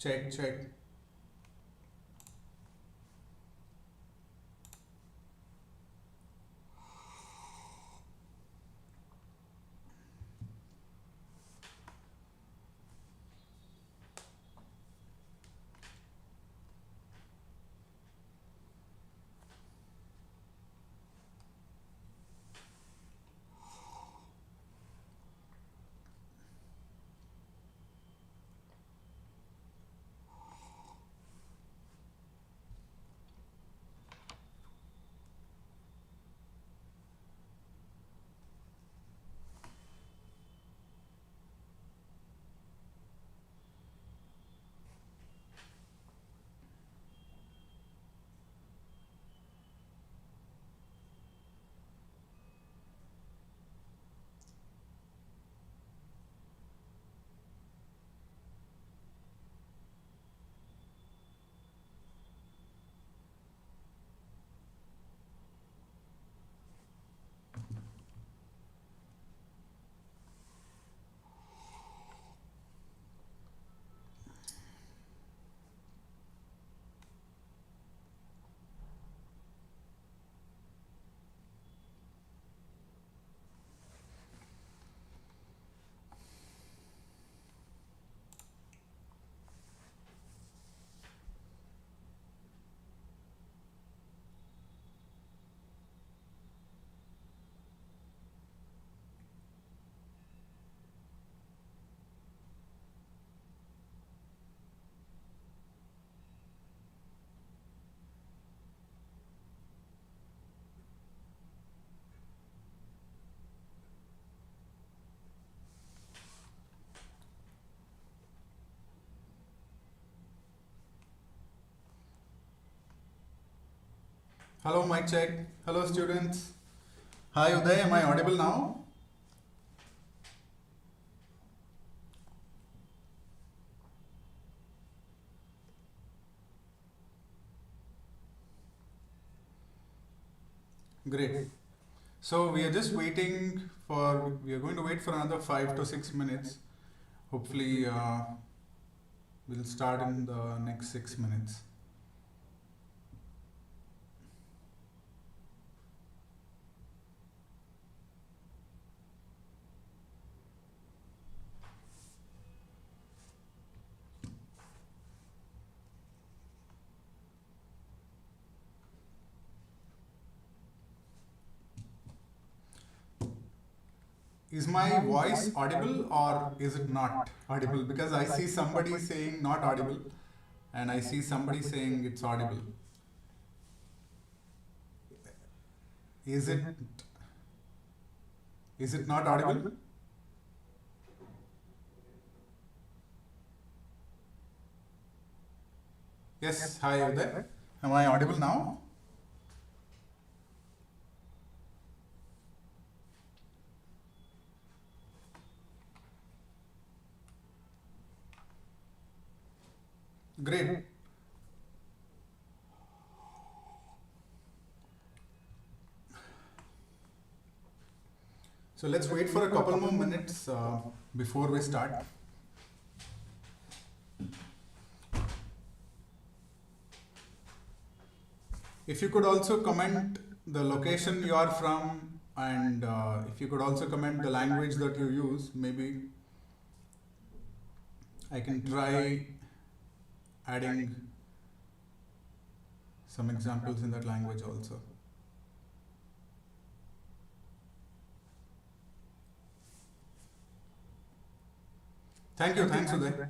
Check, check. Hello, mic check. Hello, students. Hi, Uday. Am I audible now? Great. So we are just waiting for, we are going to wait for another 5 to 6 minutes. Hopefully, we'll start in the next 6 minutes. Is my voice audible or is it not audible? Because I see somebody saying not audible and I see somebody saying it's audible. Is it not audible? Yes, hi Uday. Am I audible now? Great. So let's wait for a couple more minutes before we start. If you could also comment the location you are from and if you could also comment the language that you use, maybe I can try adding some examples in that language also. Thank you, thanks Uday.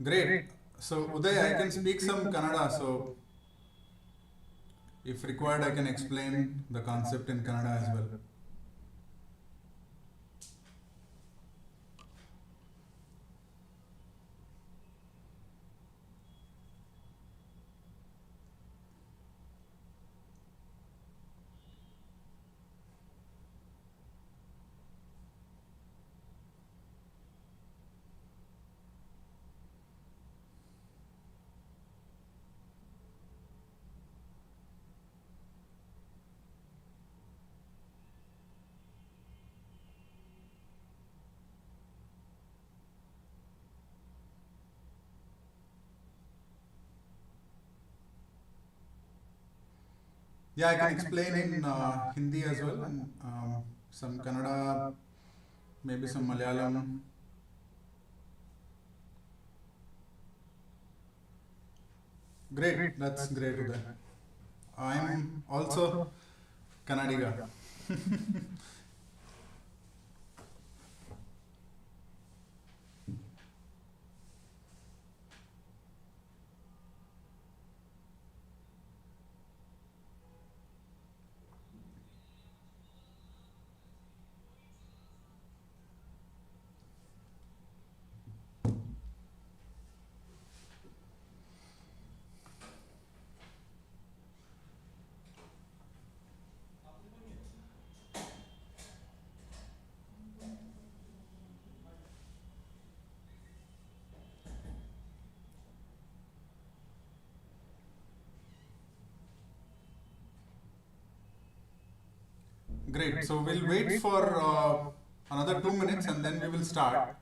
Great. So Uday, I can speak some Kannada, so if required I can explain the concept in Kannada as well. Yeah, I can explain in Hindi as well, and some Kannada, maybe some Malayalam. Great, that's great, Uday. I'm also Kannadiga. Great. So we'll wait for another 2 minutes and then we will start.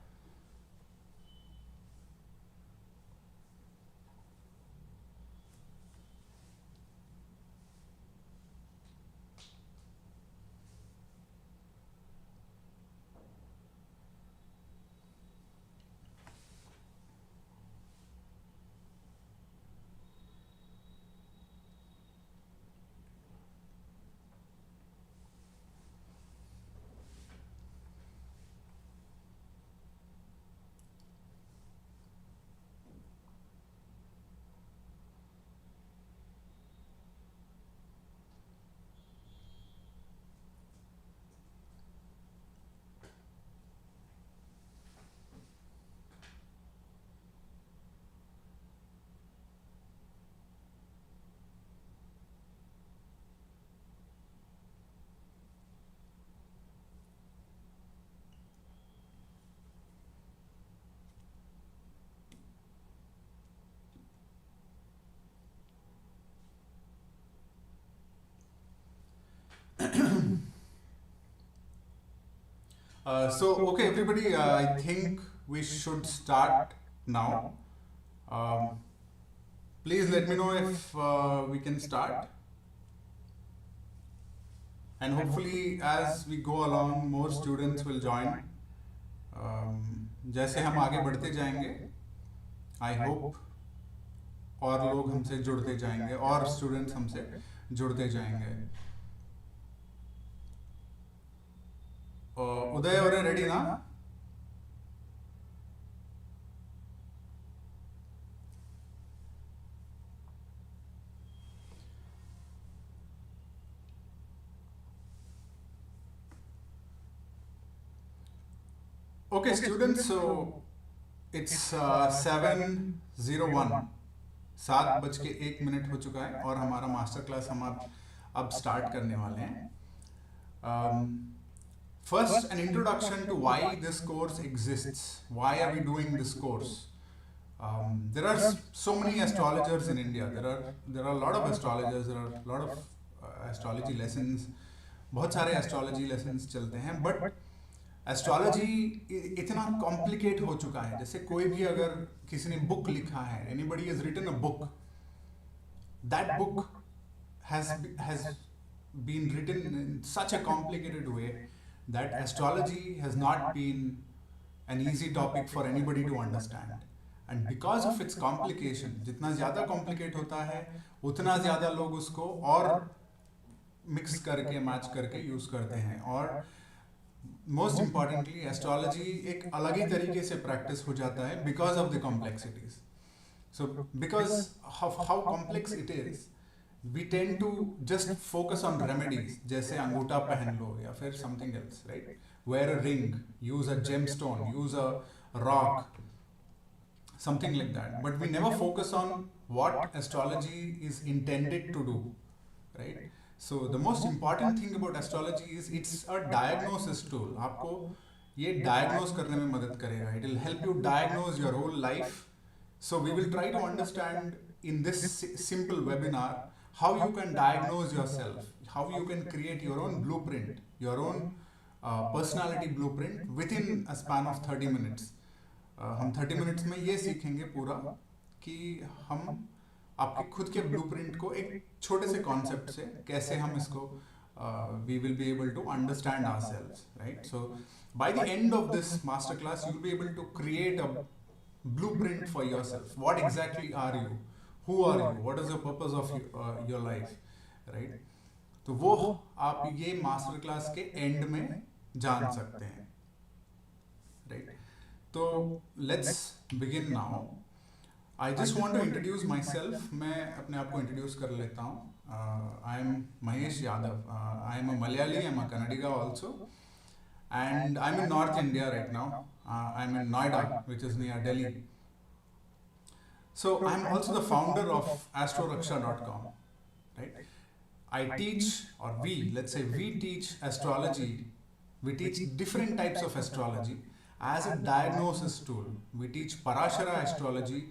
Okay, everybody, I think we should start now. Um, Please let me know if we can start. And hopefully, as we go along, more students will join. जैसे हम आगे बढ़ते जाएंगे, I hope और लोग हमसे जुड़ते जाएंगे और स्टूडेंट्स हमसे जुड़ते जाएंगे. उदय और रेडी ना? Okay, students, so it's 7:01. 7:01 हो चुका है और हमारा मास्टर क्लास हम अब स्टार्ट करने वाले हैं. First, an introduction to why this course exists. Why are we doing this course? There are so many astrologers in India. There are a lot of astrologers. There are a lot of astrology lessons. बहुत सारे astrology lessons चलते हैं. But astrology इतना complicate हो चुका है. जैसे कोई भी अगर किसी ने बुक लिखा है, anybody has written a book, that book has been written in such a complicated way that astrology has not been an easy topic for anybody to understand. And because of its complication, जितना ज़्यादा complicate होता है उतना ज़्यादा लोग उसको और mix करके मैच करके यूज़ करते हैं. और मोस्ट इम्पॉर्टेंटली एस्ट्रोलॉजी एक अलग ही तरीके से प्रैक्टिस हो जाता है because of the complexities. So because how complex it is, we tend to just focus on remedies, जैसे अंगूठा पहन लो या फिर something else, right? Wear a ring, use a gemstone, use a rock, something like that. But we never focus on what astrology is intended to do, right? So the most important thing about astrology is it's a diagnosis tool. आपको ये diagnose करने में मदद करेगा. It will help you diagnose your whole life. So we will try to understand in this simple webinar how you can diagnose yourself, how you can create your own blueprint, your own personality blueprint within a span of 30 minutes. हम 30 minutes में ये सीखेंगे पूरा कि हम आपके खुद के ब्लूप्रिंट को एक छोटे से कॉन्सेप्ट से कैसे हम इसको we will be able to understand ourselves, right? So by the end of this masterclass, you'll be able to create a blueprint for yourself. What exactly are you? Who are you? What is the purpose of your life, right? तो वो आप ये master class के and में जान सकते हैं, right? तो let's begin now. I just want to introduce myself. मैं अपने आप को इंट्रोड्यूस कर लेता हूँ. I am Mahesh Yadav. I am a Malayali, I am a Kannadiga also, and I'm in North India right now. I'm in Noida, which is near Delhi. So I'm also the founder of AstroRaksha.com, right? I teach, or let's say we teach astrology. We teach different types of astrology as a diagnosis tool. We teach Parashara astrology,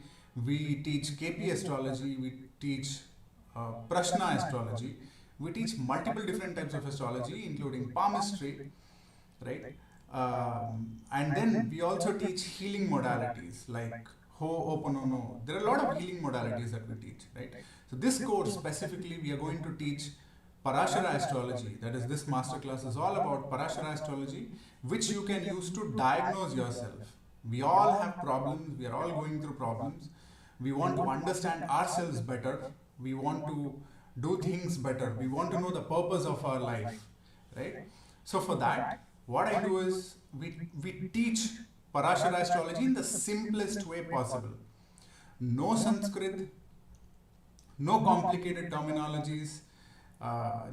we teach KP astrology, we teach Prashna astrology. We teach multiple different types of astrology, including palmistry, right? And then we also teach healing modalities like Ho'oponopono. There are a lot of healing modalities that we teach, right? So this course specifically, we are going to teach Parashara astrology. That is, this masterclass is all about Parashara astrology, which you can use to diagnose yourself. We all have problems. We are all going through problems. We want to understand ourselves better. We want to do things better. We want to know the purpose of our life, right? So for that, what I do is we teach Parashara astrology in the simplest way possible. No Sanskrit, no complicated terminologies,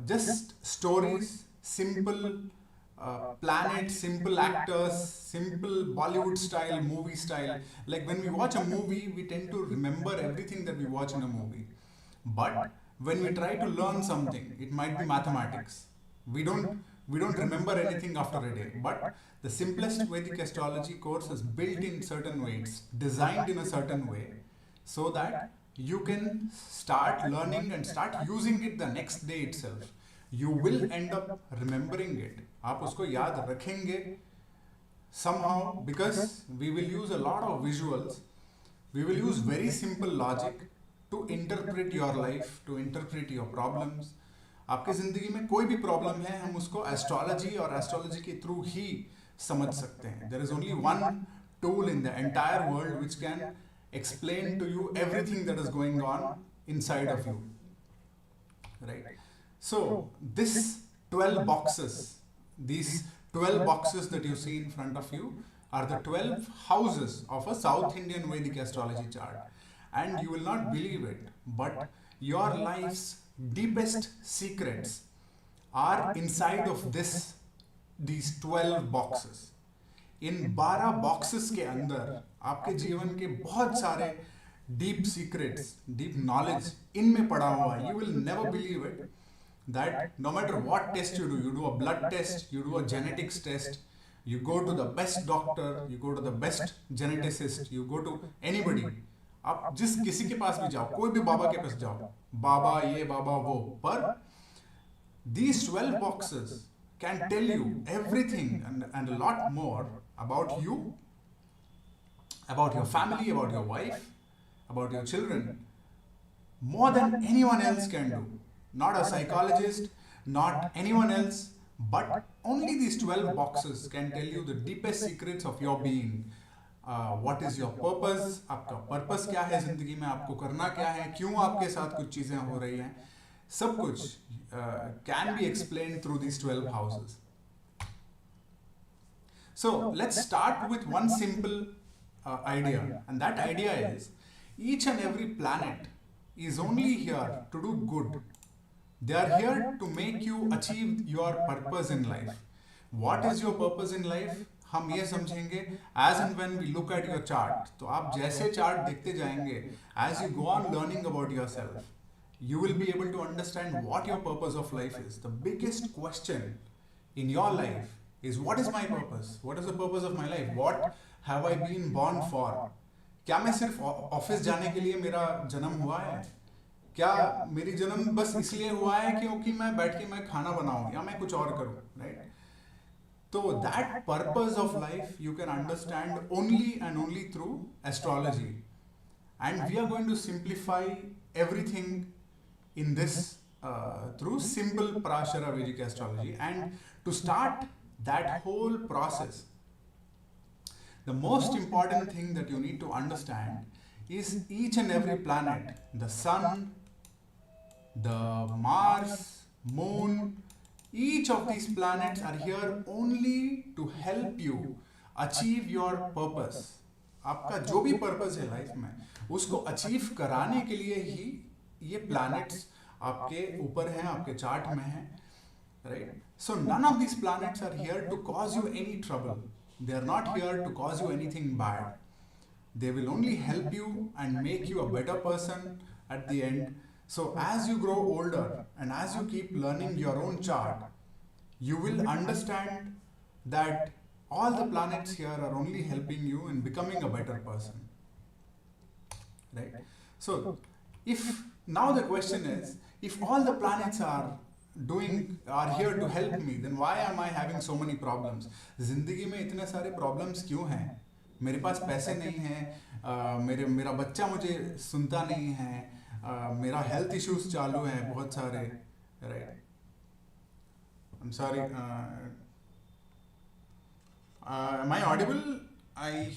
just stories, simple planets, simple actors, simple Bollywood style, movie style. Like when we watch a movie, we tend to remember everything that we watch in a movie. But when we try to learn something, it might be mathematics. We don't remember anything after a day. But the simplest Vedic astrology course is built in certain ways, designed in a certain way, so that you can start learning and start using it the next day itself. You will end up remembering it. आप उसको याद रखेंगे somehow, because we will use a lot of visuals. We will use very simple logic to interpret your life, to interpret your problems. आपके ज़िंदगी में कोई भी problem है, हम उसको एस्ट्रोलॉजी और एस्ट्रोलॉजी के थ्रू ही समझ सकते हैं. There is only one tool in the entire world which can explain to you everything that is going on inside of you, right? So this 12 boxes, these 12 boxes that you see in front of you are the 12 houses of a South Indian Vedic astrology chart. And you will not believe it, but your life's deepest secrets are inside of these 12 boxes. In 12 boxes के अंदर आपके जीवन के बहुत सारे deep secrets, deep knowledge इनमें पड़ा हुआ है. You will never believe it that no matter what test you do a blood test, you do a genetics test, you go to the best doctor, you go to the best geneticist, you go to anybody. आप जिस किसी के पास भी जाओ, कोई भी बाबा के पास जाओ, बाबा ये बाबा वो, पर these 12 boxes can tell you everything and a lot more about you, about your family, about your wife, about your children, more than anyone else can do. Not a psychologist, not anyone else, but only these 12 boxes can tell you the deepest secrets of your being. What is your purpose? आपका purpose क्या है ज़िंदगी में, आपको करना क्या है, क्यों आपके साथ कुछ चीज़ें हो रही हैं, सब कुछ can be explained through these 12 houses. So let's start with one simple idea, and that idea is each and every planet is only here to do good. They are here to make you achieve your purpose in life. What is your purpose in life? हम ये समझेंगे as and when we look at your chart. तो आप जैसे chart देखते जाएंगे, as you go on learning about yourself, you will be able to understand what your purpose of life is. The biggest question in your life is, what is my purpose? What is the purpose of my life? What have I been born for? क्या मैं सिर्फ office जाने के लिए मेरा जन्म हुआ है? क्या मेरी जन्म बस इसलिए हुआ है क्योंकि मैं बैठ के मैं खाना बनाऊं या मैं कुछ और करूं, right? So that purpose of life you can understand only and only through astrology. And we are going to simplify everything in this through simple Parashara Vedic astrology. And to start that whole process, the most important thing that you need to understand is each and every planet, the sun, the Mars, moon, each of these planets are here only to help you achieve your purpose. आपका जो भी purpose है life में, उसको achieve कराने के लिए ही ये प्लैनेट्स आपके ऊपर हैं, आपके चार्ट में हैं, right? So none of these planets are here to cause you any trouble. They are not here to cause you anything bad. They will only help you and make you a better person at the end. So as you grow older and as you keep learning your own chart, you will understand that all the planets here are only helping you in becoming a better person, right? So if now the question is, if all the planets are here to help me, then why am I having so many problems? जिंदगी में इतने सारे problems क्यों हैं? मेरे पास पैसे नहीं हैं, मेरा बच्चा मुझे सुनता नहीं है, मेरा health issues चालू हैं बहुत सारे, right? I'm sorry. Am I audible? I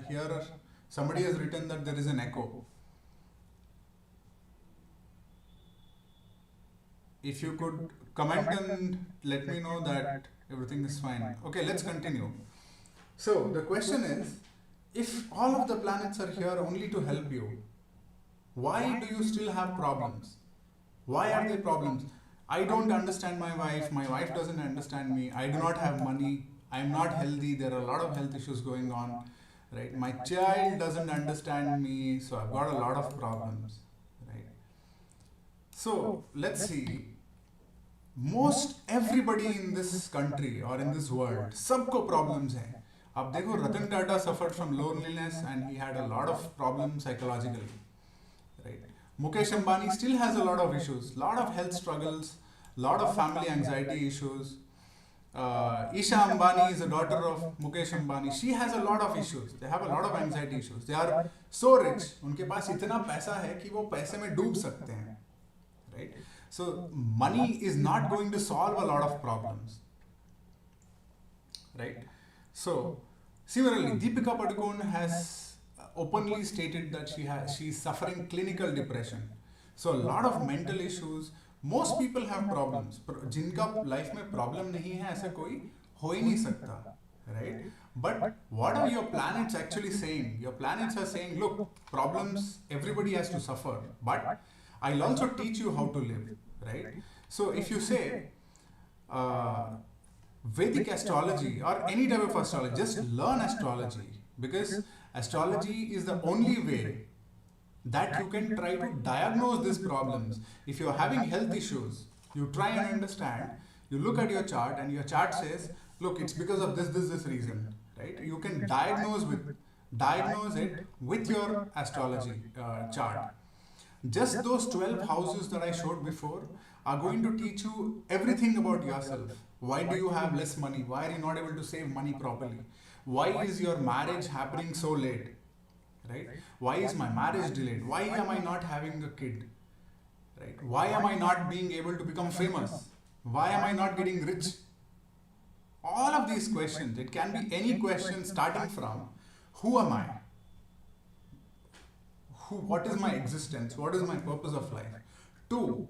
hear somebody has written that there is an echo. If you could comment and let me know that everything is fine. Okay, let's continue. So the question is, if all of the planets are here only to help you, why do you still have problems? Why are there problems? I don't understand my wife doesn't understand me, I do not have money, I am not healthy, there are a lot of health issues going on, right? My child doesn't understand me, so I've got a lot of problems, right? So let's see, most everybody in this country or in this world, सबको problems हैं. अब देखो, Ratan Tata suffered from loneliness and he had a lot of problems psychologically, right? Mukesh Ambani still has a lot of issues, lot of health struggles, lot of family anxiety issues. Isha Ambani is a daughter of Mukesh Ambani. She has a lot of issues. They have a lot of anxiety issues. They are so rich. उनके पास इतना पैसा है कि वो पैसे में डूब सकते हैं, right? So money is not going to solve a lot of problems, right? So similarly, Deepika Padukone has openly stated that she is suffering clinical depression. So a lot of mental issues. Most people have problems. जिनका life में problem नहीं है, ऐसा कोई हो ही नहीं सकता, right? But what are your planets actually saying? Your planets are saying, look, problems, everybody has to suffer, but I'll also teach you how to live, right? So if you say Vedic astrology or any type of astrology, just learn astrology, because astrology is the only way that you can try to diagnose these problems. If you're having health issues, you try and understand, you look at your chart and your chart says, look, it's because of this reason, right? You can diagnose it with your astrology chart. Just those 12 houses that I showed before are going to teach you everything about yourself. Why do you have less money? Why are you not able to save money properly? Why is your marriage happening so late? Right? Why is my marriage delayed? Why am I not having a kid? Right? Why am I not being able to become famous? Why am I not getting rich? All of these questions, it can be any question starting from, who am I? What is my existence? What is my purpose of life? 2,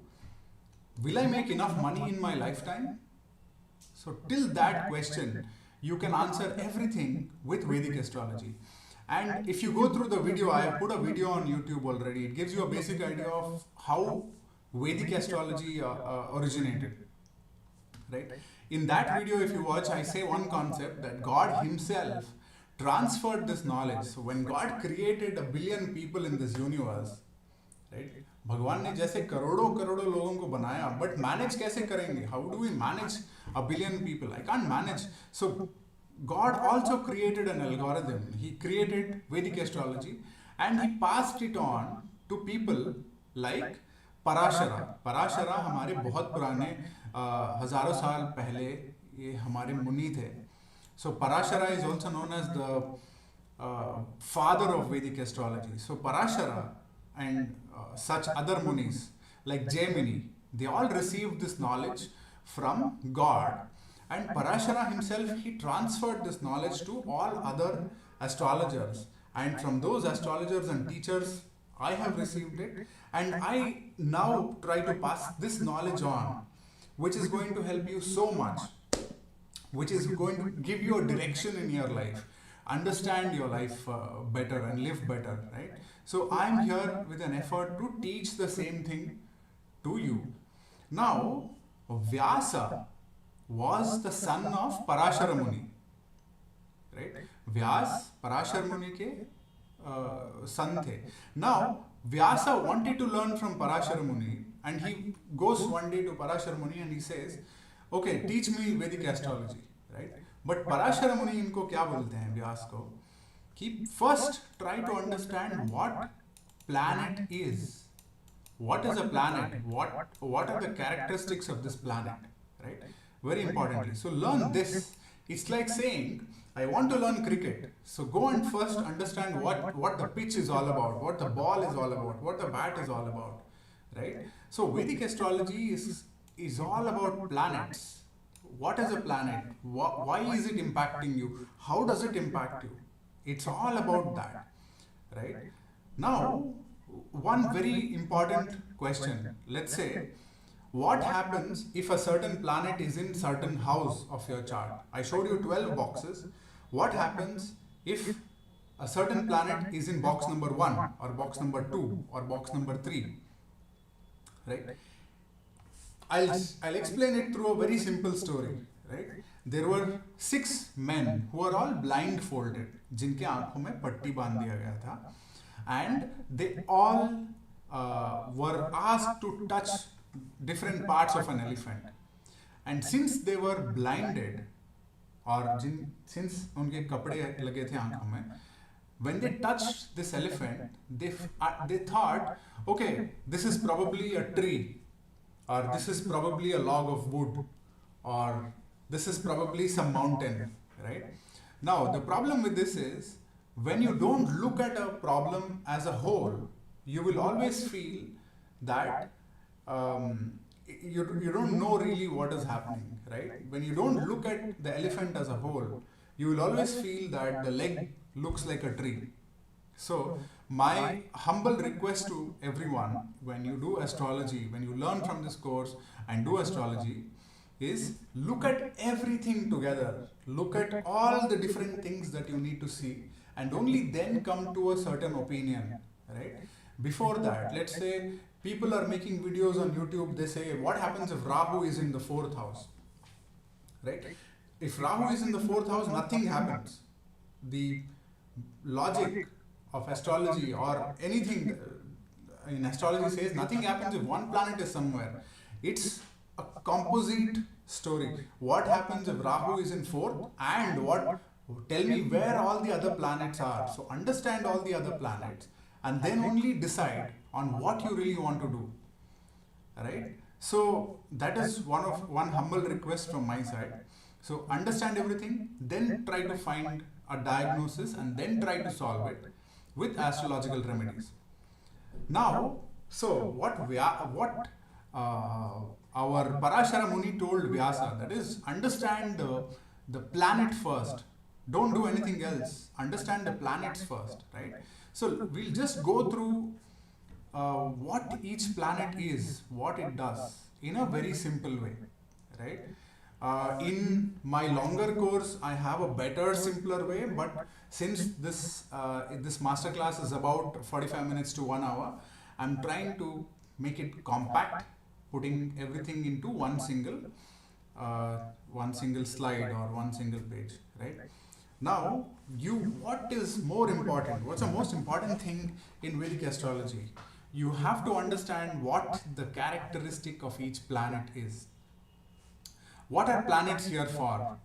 will I make enough money in my lifetime? So till that question, you can answer everything with Vedic astrology. And if you go through the video, I have put a video on YouTube already. It gives you a basic idea of how Vedic astrology originated, right? In that video, if you watch, I say one concept that God himself transferred this knowledge. So when God created 1 billion people in this universe, right? भगवान ने जैसे करोड़ों करोड़ों लोगों को बनाया, but manage कैसे करेंगे? How do we manage 1 billion people? I can't manage. So God also created an algorithm. He created Vedic astrology and he passed it on to people like Parashara. Parashara हमारे बहुत पुराने हजारों साल पहले ये हमारे मुनि थे. So Parashara is also known as the father of Vedic astrology. So Parashara and such other munis like Jaimini, they all received this knowledge from God. And Parashara himself, he transferred this knowledge to all other astrologers. And from those astrologers and teachers, I have received it. And I now try to pass this knowledge on, which is going to help you so much, which is going to give you a direction in your life, understand your life better and live better, right? So I'm here with an effort to teach the same thing to you. Now, Vyasa was the son of Parashara Muni, right? Vyas Parashara Muni ke son the. Now, Vyasa wanted to learn from Parashara Muni, and he goes one day to Parashara Muni and he says, okay, teach me Vedic astrology, right? But Parashara Muni इनको क्या बोलते हैं व्यास को कि first try to understand what planet is. What is a planet? What are the characteristics of this planet, right? Very importantly. So learn this. It's like saying, I want to learn cricket. So go and first understand what the pitch is all about, what the ball is all about, what the bat is all about, right? So Vedic astrology is all about planets. What is a planet? Why is it impacting you? How does it impact you? It's all about that, right? Now, one very important question. Let's say, what happens if a certain planet is in certain house of your chart? I showed you 12 boxes. What happens if a certain planet is in box number 1 or box number 2 or box number 3, right? I'll explain it through a very simple story, right? There were 6 men who were all blindfolded, जिनके आंखों में पट्टी बांध दिया गया था, and they all were asked to touch different parts of an elephant. And since they were blinded, or since उनके कपड़े लगे थे आंखों में, when they touched this elephant, they thought, okay, this is probably a tree, or this is probably a log of wood, or this is probably some mountain, right? Now, the problem with this is, when you don't look at a problem as a whole, you will always feel that you don't know really what is happening, right? When you don't look at the elephant as a whole, you will always feel that the leg looks like a tree. So, my humble request to everyone, when you do astrology, when you learn from this course and do astrology, is look at everything together. Look at all the different things that you need to see, and only then come to a certain opinion, right? Before that, let's say people are making videos on YouTube, they say, what happens if Rahu is in the 4th house, right? If Rahu is in the 4th house, nothing happens. The logic of astrology or anything in astrology says nothing happens if one planet is somewhere. It's a composite story. What happens if Rahu is in 4th, and tell me where all the other planets are. So understand all the other planets and then only decide on what you really want to do, right? So that is one humble request from my side. So understand everything, then try to find a diagnosis and then try to solve it with astrological remedies. Now, so what our Parashara Muni told Vyasa, that is, understand the planet first. Don't do anything else. Understand the planets first, right? So we'll just go through what each planet is, what it does, in a very simple way, right? In my longer course, I have a better, simpler way, but since this masterclass is about 45 minutes to 1 hour, I'm trying to make it compact, putting everything into one single slide or one single page, right? Now, what is more important? What's the most important thing in Vedic astrology? You have to understand what the characteristic of each planet is. What are planets here for,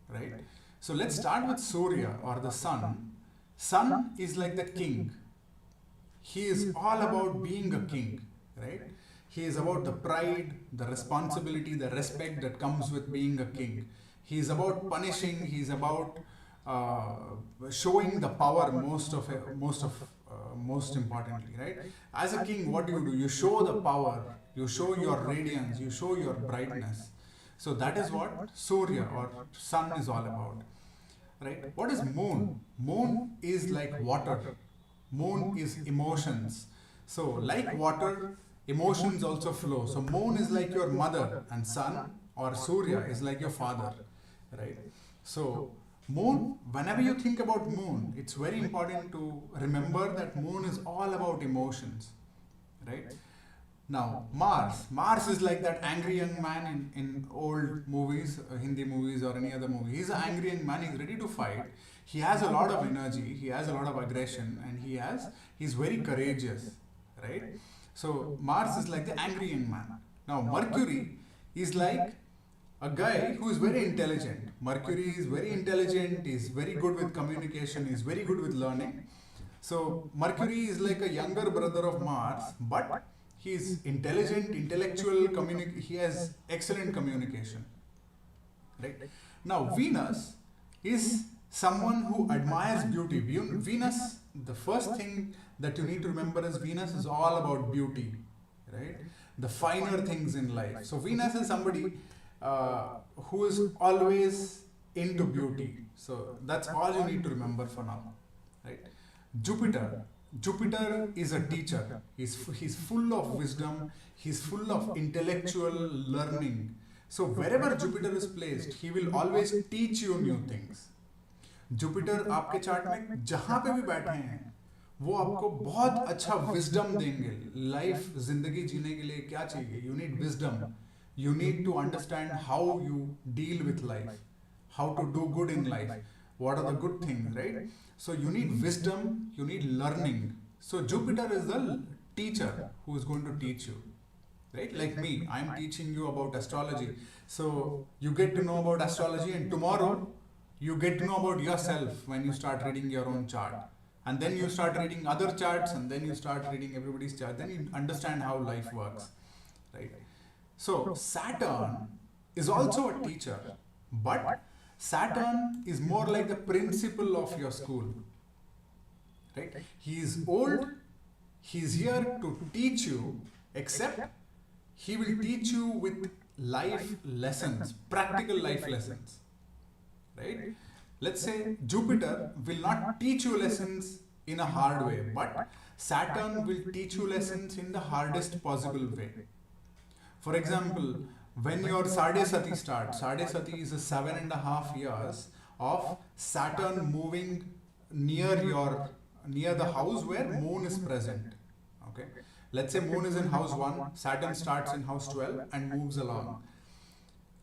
right? So let's start with Surya, or the sun. Sun is like the king. He is all about being a king, right? He is about the pride, the responsibility, the respect that comes with being a king. He is about punishing, he is about showing the power most importantly, right? As a king, what do? You show the power, you show your radiance, you show your brightness. So that is what Surya or sun is all about, right? What is moon? Moon is like water. Moon is emotions. So like water, emotions also flow. So moon is like your mother and sun or Surya is like your father, right? So moon, whenever you think about moon, it's very important to remember that moon is all about emotions, right? Now, Mars is like that angry young man in old movies, Hindi movies or any other movie. He's an angry young man, he's ready to fight. He has a lot of energy, he has a lot of aggression, and he's very courageous, right? So, Mars is like the angry young man. Now, Mercury is like a guy who is very intelligent. Mercury is very intelligent, he's very good with communication, he's very good with learning. So, Mercury is like a younger brother of Mars, but he is intelligent, intellectual, he has excellent communication. Right? Now, Venus is someone who admires beauty. Venus, the first thing that you need to remember is Venus is all about beauty, right? The finer things in life. So, Venus is somebody who is always into beauty. So, that's all you need to remember for now, right? Jupiter is a teacher. He's full of wisdom. He's full of intellectual learning. So wherever Jupiter is placed, he will always teach you new things. Jupiter आपके chart में जहाँ पे भी बैठे हैं, वो आपको बहुत अच्छा विजडम देंगे. लाइफ जिंदगी जीने के लिए क्या चाहिए? You need wisdom. You need to understand how you deal with life, how to do good in life. What are the good things, right? So you need wisdom, you need learning. So Jupiter is the teacher who is going to teach you, right? Like me, I'm teaching you about astrology. So you get to know about astrology, and tomorrow you get to know about yourself when you start reading your own chart. And then you start reading other charts, and then you start reading everybody's chart. Then you understand how life works, right? So Saturn is also a teacher, but Saturn is more like the principal of your school, right? He is old, he is here to teach you, except he will teach you with life lessons, practical life lessons, right? Let's say Jupiter will not teach you lessons in a hard way, but Saturn will teach you lessons in the hardest possible way. For example, when your Sade Sati starts, Sade Sati is a 7.5 years of Saturn moving near the house where Moon is present. Okay, let's say Moon is in house 1, Saturn starts in house 12 and moves along.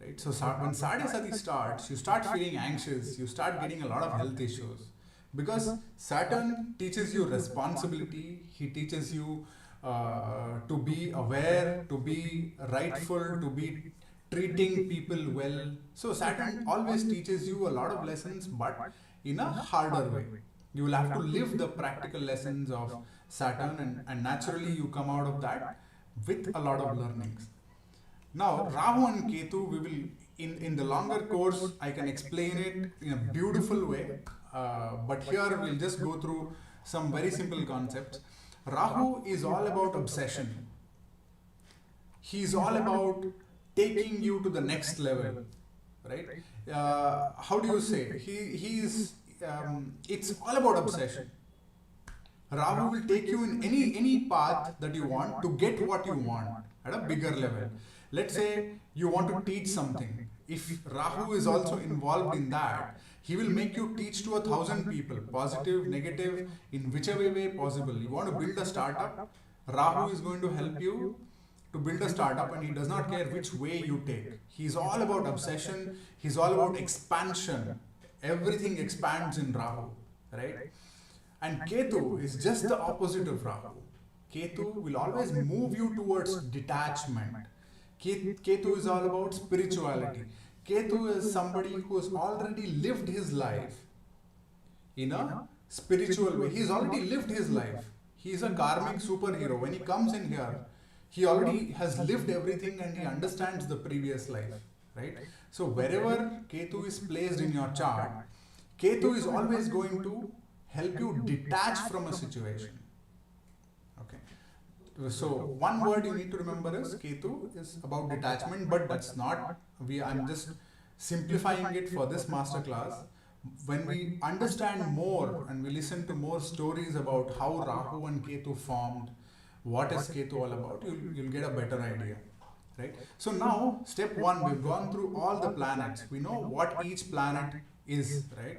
Right? So when Sade Sati starts, you start feeling anxious, you start getting a lot of health issues, because Saturn teaches you responsibility, he teaches you to be aware, to be rightful, to be treating people well. So Saturn always teaches you a lot of lessons, but in a harder way. You will have to live the practical lessons of Saturn, and naturally you come out of that with a lot of learnings. Now, Rahu and Ketu, we will, in the longer course, I can explain it in a beautiful way, but here we'll just go through some very simple concepts. Rahu is all about obsession. He's all about taking you to the next level, right? How do you say? It's all about obsession. Rahu will take you in any path that you want to get what you want at a bigger level. Let's say you want to teach something. If Rahu is also involved in that, he will make you teach to 1,000 people, positive, negative, in whichever way possible. You want to build a startup, Rahu is going to help you to build a startup, and he does not care which way you take. He's all about obsession, he's all about expansion. Everything expands in Rahu, right? And Ketu is just the opposite of Rahu. Ketu will always move you towards detachment. Ketu is all about spirituality. Ketu is somebody who has already lived his life in a spiritual way. He's already lived his life. He is a karmic superhero. When he comes in here, he already has lived everything and he understands the previous life, right? So wherever Ketu is placed in your chart, Ketu is always going to help you detach from a situation. Okay. So one word you need to remember is Ketu is about detachment, but that's not, I'm just simplifying it for this masterclass. When we understand more and we listen to more stories about how Rahu and Ketu formed, what is Ketu all about, you'll get a better idea. Right? So now, step one, we've gone through all the planets. We know what each planet is, right?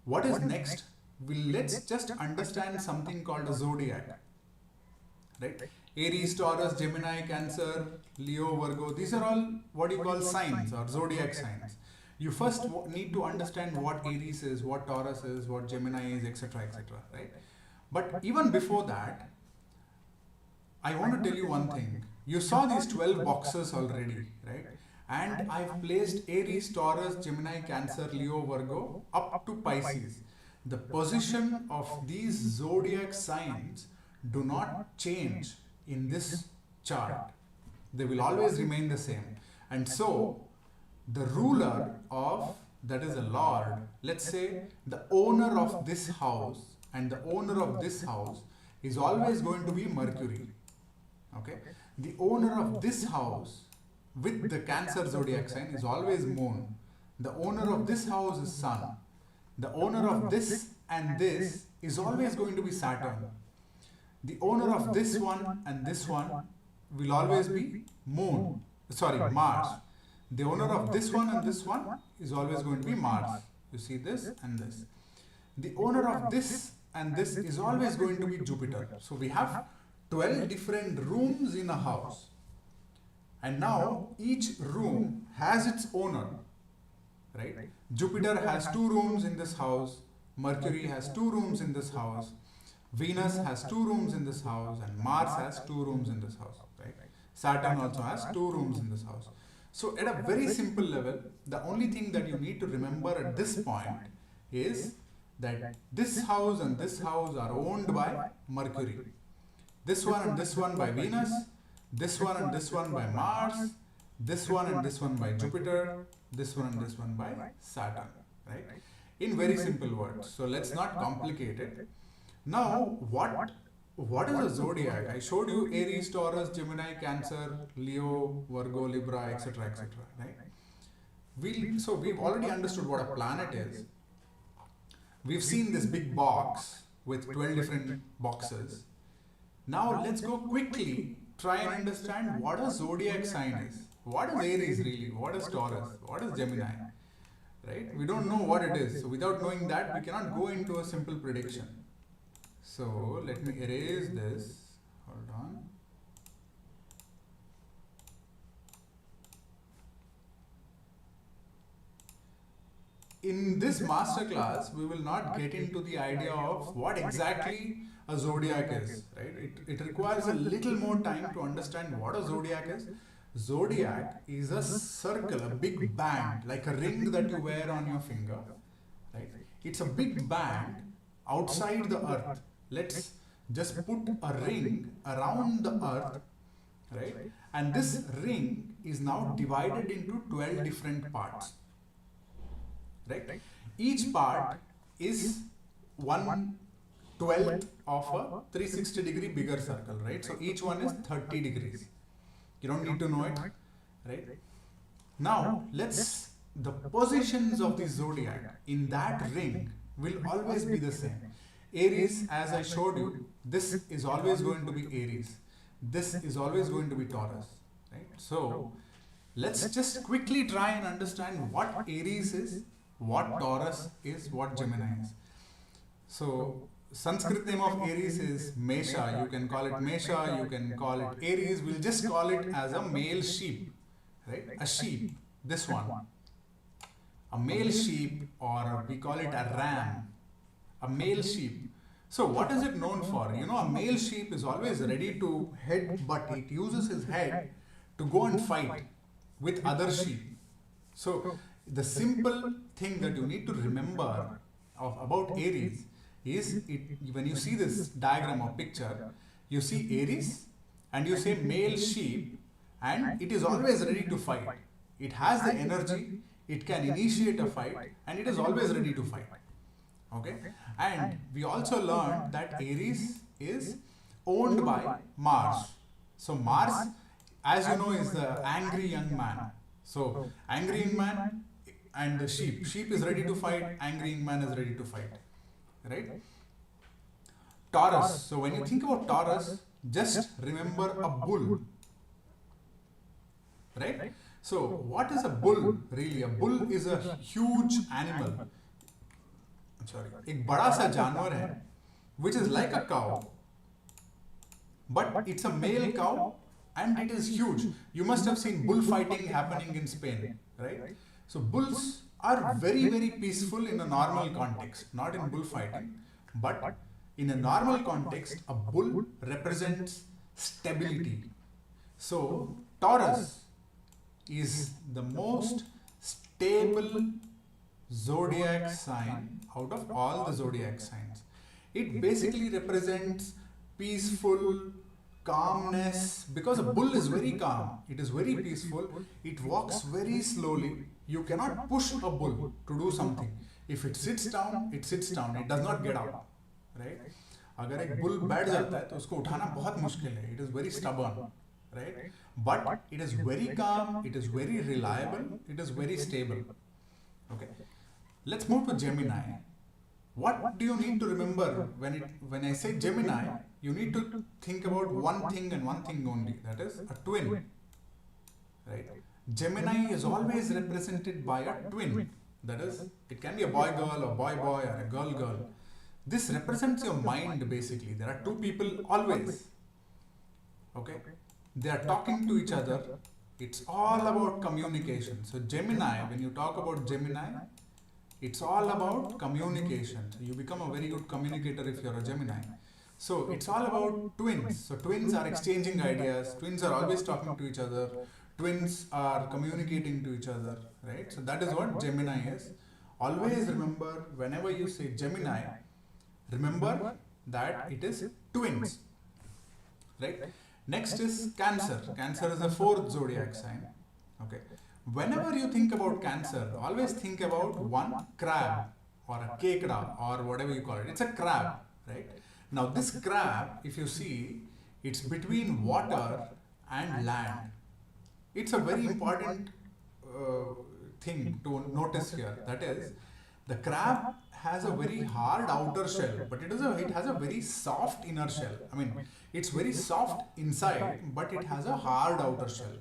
What is next? Let's just understand something called a zodiac. Right? Aries, Taurus, Gemini, Cancer, Leo, Virgo, these are all what you call signs or zodiac signs. You first need to understand what Aries is, what Taurus is, what Gemini is, etc., etc., right? But even before that, I want to tell you one thing. You saw these 12 boxes already, right? And I've placed Aries, Taurus, Gemini, Cancer, Leo, Virgo up to Pisces. The position of these zodiac signs do not change in this chart. They will always remain the same. And so, the ruler of, that is a lord, let's say the owner of this house and the owner of this house is always going to be Mercury. Okay? The owner of this house with the Cancer zodiac sign is always Moon. The owner of this house is Sun. The owner of this and this is always going to be Saturn. The owner of this one and this one will always be Mars. The owner of this one and this one is always going to be Mars. You see this and this. The owner of this and this is always going to be Jupiter. So we have 12 different rooms in a house. And now each room has its owner. Right? Jupiter has 2 rooms in this house. Mercury has 2 rooms in this house. Venus has 2 rooms in this house. And Mars has 2 rooms in this house. Right? Saturn also has 2 rooms in this house. So at a very simple level, the only thing that you need to remember at this point is that this house and this house are owned by Mercury. This one and this one by Venus, this one and this one by Mars, this one and this one by Jupiter, this one and this one by Saturn, right? In very simple words. So let's not complicate it. Now, what is a zodiac? I showed you Aries, Taurus, Gemini, Cancer, Leo, Virgo, Libra, etc., etc., right? So we've already understood what a planet is. We've seen this big box with 12 different boxes. Now let's go quickly try and understand what a zodiac sign is. What is Aries really? What is Taurus? What is Gemini? Right? We don't know what it is. So without knowing that, we cannot go into a simple prediction. So let me erase this. Hold on. In this masterclass, we will not get into the idea of what exactly a zodiac is, right? It requires a little more time to understand what a zodiac is. Zodiac is a circle, a big band, like a ring that you wear on your finger, right? It's a big band outside the earth. Let's just put a ring around the earth, right? And this ring is now divided into 12 different parts, right? Each part is 1/12 of a 360-degree bigger circle, right? So each one is 30 degrees. You don't need to know it, right? Now, the positions of the zodiac in that ring will always be the same. Aries, as I showed you, this is always going to be Aries. This is always going to be Taurus, right? So, let's just quickly try and understand what Aries is, what Taurus is, what Gemini is. So, Sanskrit name of Aries is Mesha. You can call it Mesha, you can call it Aries. We'll just call it as a male sheep, right? A sheep, this one. A male sheep, or we call it a ram. A male sheep. So what is it known for? You know, a male sheep is always ready to head, but it uses his head to go and fight with other sheep. So the simple thing that you need to remember about Aries is, when you see this diagram or picture, you see Aries and you say male sheep, and it is always ready to fight. It has the energy, it can initiate a fight, and it is always ready to fight. Okay, and we also learned that Aries is owned by Mars. So Mars, as you know, is the angry young man. So angry young man and the sheep. Sheep is ready to fight, angry young man is ready to fight. Right? Taurus. So when you think about Taurus, just remember a bull. Right? So what is a bull really? A bull is a huge animal. I'm sorry. एक बड़ा सा जानवर है, which is like a cow, but it's a male cow and it is huge. You must have seen bullfighting happening in Spain, right? So bulls are very, very peaceful in a normal context, not in bullfighting, but in a normal context, a bull represents stability. So Taurus is the most stable zodiac sign out of all the zodiac signs. It basically represents peaceful, calmness, because a bull is very calm, it is very peaceful, it walks very slowly. You cannot push a bull to do something. If it sits down, it does not get up, right? अगर एक bull बैठ जाता है तो उसको उठाना बहुत मुश्किल है. It is very stubborn, right? But it is very calm, it is very reliable, it is very stable. Okay. Let's move to Gemini. What do you need to remember when I say Gemini? You need to think about one thing and one thing only. That is a twin. Right? Gemini is always represented by a twin. That is, it can be a boy-girl, or boy-boy, or a girl-girl. This represents your mind basically. There are two people always. Okay? They are talking to each other. It's all about communication. So Gemini, when you talk about Gemini, it's all about communication. So you become a very good communicator if you're a Gemini. So it's all about twins. So twins are exchanging ideas. Twins are always talking to each other. Twins are communicating to each other, right? So that is what Gemini is. Always remember, whenever you say Gemini, remember that it is twins, right? Next is Cancer. Cancer is the fourth zodiac sign. Okay. Whenever you think about Cancer, always think about one crab or a kekda or whatever you call it. It's a crab, right? Now this crab, if you see, it's between water and land. It's a very important thing to notice here. That is, the crab has a very hard outer shell, but it has a very soft inner shell. I mean, it's very soft inside, but it has a hard outer shell,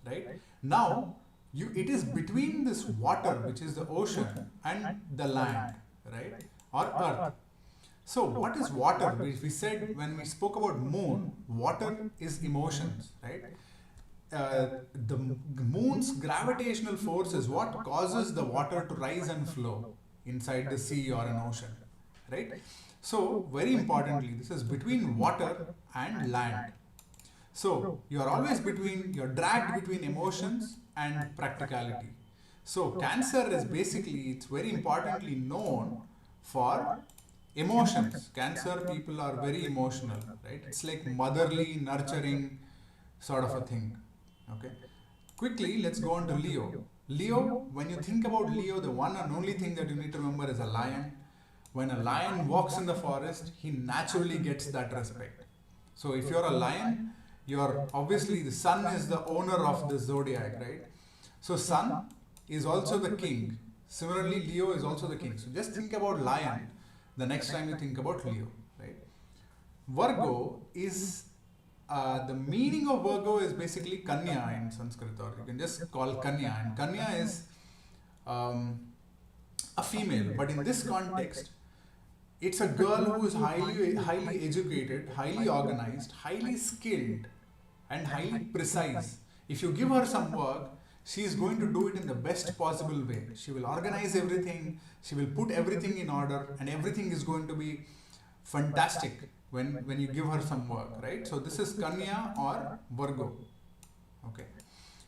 right? Now, it is between this water, which is the ocean, and the land, right? Or earth. So what is water? We said when we spoke about moon, water is emotions, right? The moon's gravitational force is what causes the water to rise and flow inside the sea or an ocean, right? So very importantly, this is between water and land. So you're always you're dragged between emotions and practicality. So Cancer is basically, it's very importantly known for emotions. Cancer people are very emotional, right? It's like motherly, nurturing sort of a thing. Okay. Quickly, let's go on to Leo. Leo, when you think about Leo, the one and only thing that you need to remember is a lion. When a lion walks in the forest, he naturally gets that respect. So if you're a lion, obviously the sun is the owner of the zodiac, right? So sun is also the king. Similarly, Leo is also the king. So just think about lion the next time you think about Leo, right? Virgo is the meaning of Virgo is basically Kanya in Sanskrit, or you can just call Kanya. And Kanya is a female, but in this context, it's a girl who is highly educated, highly organized, highly skilled, and highly precise. If you give her some work, she is going to do it in the best possible way. She will organize everything, she will put everything in order, and everything is going to be fantastic when you give her some work, right? So this is Kanya or Virgo. Okay.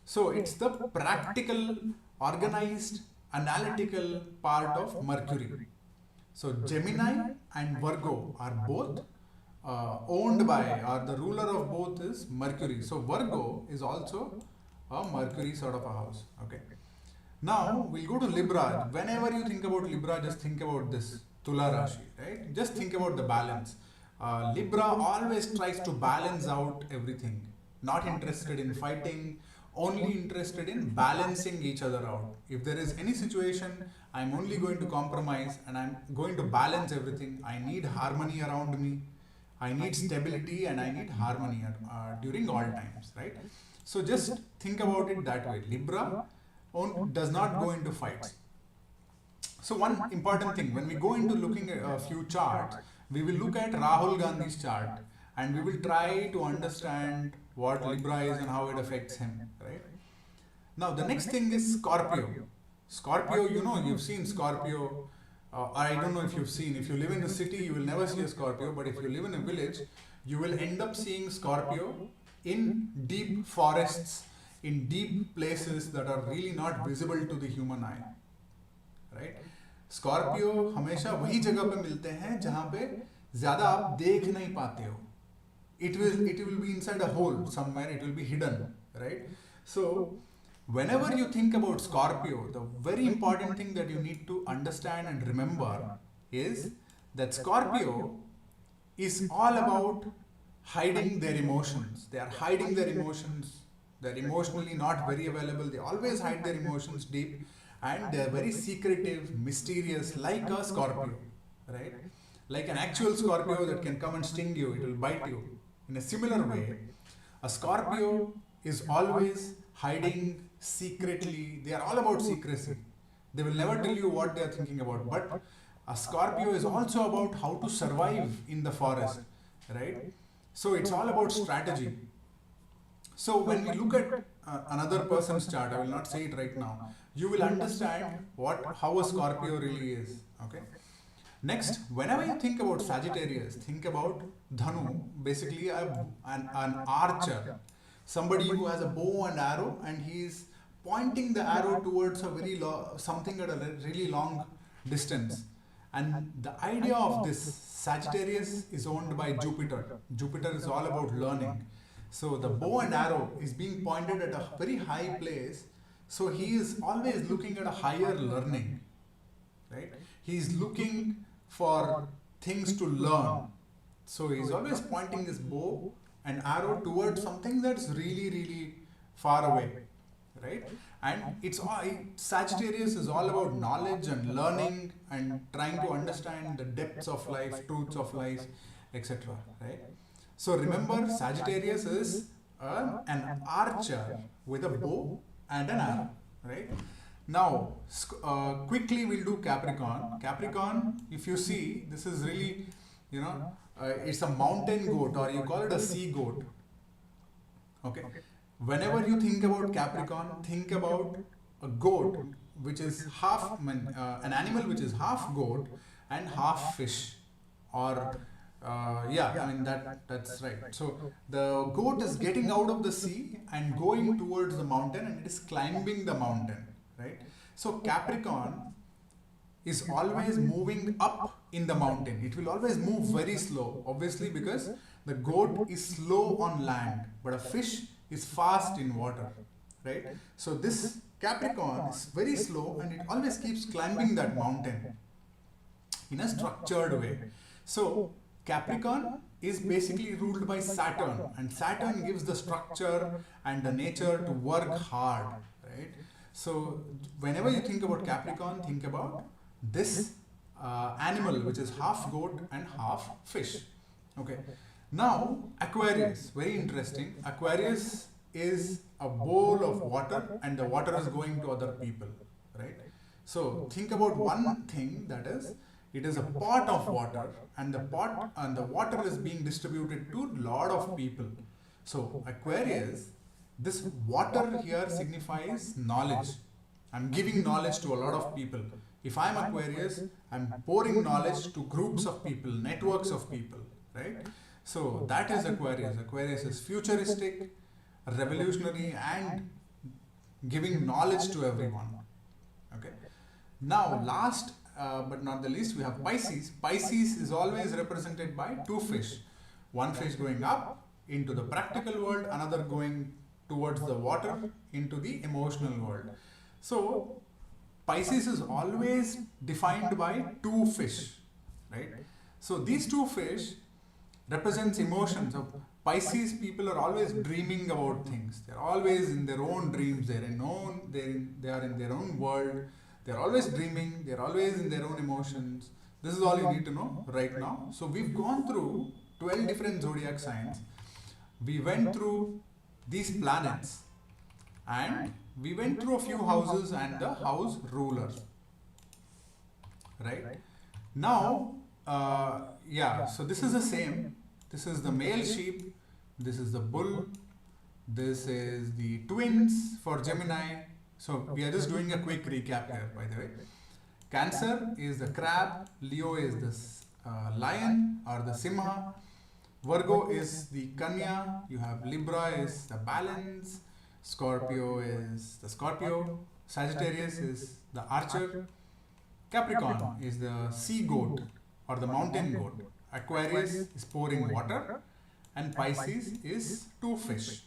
So it's the practical, organized, analytical part of Mercury. So Gemini and Virgo are both owned by, or the ruler of both is Mercury. So Virgo is also a Mercury sort of a house. Okay. Now we'll go to Libra. Whenever you think about Libra, just think about this Tula Rashi, right? Just think about the balance. Libra always tries to balance out everything. Not interested in fighting, only interested in balancing each other out. If there is any situation, I'm only going to compromise and I'm going to balance everything. I need harmony around me. I need stability and I need harmony during all times, right? So just think about it that way. Libra does not go into fights. So one important thing, when we go into looking at a few charts, we will look at Rahul Gandhi's chart and we will try to understand what Libra is and how it affects him, right? Now the next thing is Scorpio. Scorpio, you've seen Scorpio. I don't know if you've seen. If you live in a city, you will never see a Scorpio. But if you live in a village, you will end up seeing Scorpio in deep forests, in deep places that are really not visible to the human eye, right? Scorpio हमेशा वही जगह पे मिलते हैं जहां पे ज्यादा आप देख नहीं पाते हो. It will be inside a hole somewhere. It will be hidden, right? So whenever you think about Scorpio, the very important thing that you need to understand and remember is that Scorpio is all about hiding their emotions. They are hiding their emotions. They're emotionally not very available. They always hide their emotions deep and they're very secretive, mysterious, like a Scorpio, right? Like an actual Scorpio that can come and sting you, it will bite you. In a similar way, a Scorpio is always hiding secretly. They are all about secrecy. They will never tell you what they are thinking about. But a Scorpio is also about how to survive in the forest, right? So it's all about strategy. So when we look at another person's chart, I will not say it right now, you will understand how a Scorpio really is, okay? Next, whenever you think about Sagittarius, think about Dhanu, basically an archer, somebody who has a bow and arrow and he is pointing the arrow towards something at a really long distance. And the idea of this Sagittarius is owned by Jupiter. Jupiter is all about learning. So the bow and arrow is being pointed at a very high place. So he is always looking at a higher learning, right? He is looking for things to learn. So he's always pointing his bow and arrow towards something that's really, really far away, right? And Sagittarius is all about knowledge and learning and trying to understand the depths of life, truths of life, etc., right? So remember, Sagittarius is an archer with a bow and an arrow, right? Now, quickly we'll do Capricorn. Capricorn, if you see, this is really, it's a mountain goat, or you call it a sea goat. Okay. Whenever you think about Capricorn, think about a goat, which is an animal which is half goat and half fish, or that's right. So the goat is getting out of the sea and going towards the mountain, and it is climbing the mountain, right? So Capricorn is always moving up in the mountain. It will always move very slow, obviously, because the goat is slow on land, but a fish is fast in water, right? So this Capricorn is very slow and it always keeps climbing that mountain in a structured way. So Capricorn is basically ruled by Saturn, and Saturn gives the structure and the nature to work hard, right? So whenever you think about Capricorn, think about this animal which is half goat and half fish. Okay. Now Aquarius, very interesting. Aquarius is a bowl of water and the water is going to other people, right? So think about one thing, that is, it is a pot of water and the water is being distributed to a lot of people. So Aquarius, this water here signifies knowledge. I'm giving knowledge to a lot of people. If I'm Aquarius, I'm pouring knowledge to groups of people, networks of people, right? So that is Aquarius. Aquarius is futuristic, revolutionary, and giving knowledge to everyone. Okay. Now, last but not the least, we have Pisces. Pisces is always represented by two fish. One fish going up into the practical world, another going towards the water into the emotional world. So Pisces is always defined by two fish, right? So these two fish represents emotions. So Pisces people are always dreaming about things. They're always in their own dreams. They are in their own world. They're always dreaming. They're always in their own emotions. This is all you need to know right now. So we've gone through 12 different zodiac signs. We went through these planets, and we went through a few houses and the house rulers, right? Now, so this is the same. This is the male sheep, this is the bull, this is the twins for Gemini. So we are just doing a quick recap here, by the way. Cancer is the crab, Leo is the lion or the simha, Virgo is the Kanya, you have Libra is the balance, Scorpio is the Scorpio, Sagittarius is the archer, Capricorn is the sea goat or the mountain goat, Aquarius is pouring water, and Pisces is two fish.